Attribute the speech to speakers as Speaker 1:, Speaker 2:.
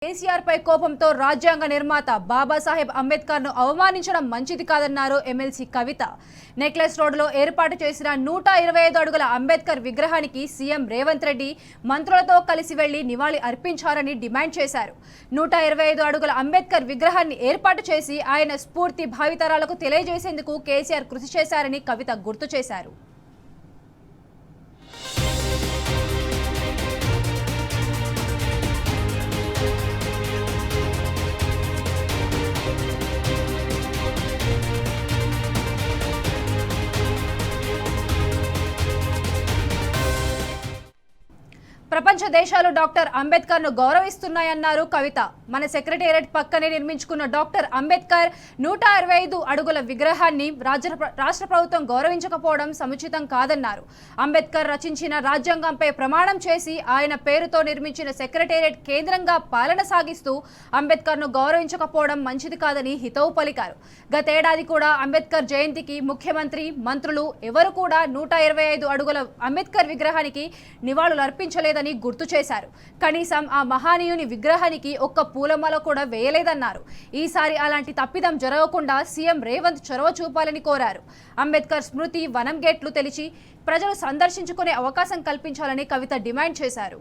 Speaker 1: కేసీఆర్ పై కోపంతో రాజ్యాంగ నిర్మాత బాబాసాహెబ్ అంబేద్కర్ ను అవమానించడం మంచిది కాదన్నారు ఎమ్మెల్సీ కవిత. నెక్లెస్ రోడ్లో ఏర్పాటు చేసిన 125 అడుగుల అంబేద్కర్ విగ్రహానికి సీఎం రేవంత్ రెడ్డి మంత్రులతో కలిసి వెళ్లి నివాళి అర్పించారని డిమాండ్ చేశారు. 125 అడుగుల అంబేద్కర్ విగ్రహాన్ని ఏర్పాటు చేసి ఆయన స్ఫూర్తి భావితరాలకు తెలియజేసేందుకు కేసీఆర్ కృషి చేశారని కవిత గుర్తు చేశారు. ప్రపంచ దేశాలు డాక్టర్ అంబేద్కర్ ను గౌరవిస్తున్నాయన్నారు కవిత. మన సెక్రటేరియట్ పక్కనే నిర్మించుకున్న డాక్టర్ అంబేద్కర్ 125 అడుగుల విగ్రహాన్ని రాష్ట్ర ప్రభుత్వం గౌరవించకపోవడం సముచితం కాదన్నారు. అంబేద్కర్ రచించిన రాజ్యాంగంపై ప్రమాణం చేసి ఆయన పేరుతో నిర్మించిన సెక్రటేరియట్ కేంద్రంగా పాలన సాగిస్తూ అంబేద్కర్ ను గౌరవించకపోవడం మంచిది కాదని హితవు పలికారు. గతేడాది కూడా అంబేద్కర్ జయంతికి ముఖ్యమంత్రి, మంత్రులు ఎవరు కూడా 125 అడుగుల అంబేద్కర్ విగ్రహానికి నివాళులు అర్పించలేదని గుర్తు చేశారు. కనీసం ఆ మహానీయుని విగ్రహానికి ఒక్క పూలమాల కూడా వేయలేదన్నారు. ఈసారి అలాంటి తప్పిదం జరగకుండా సీఎం రేవంత్ చొరవ చూపాలని కోరారు. అంబేద్కర్ స్మృతి వనం గేట్లు తెరిచి ప్రజలు సందర్శించుకునే అవకాశం కల్పించాలని కవిత డిమాండ్ చేశారు.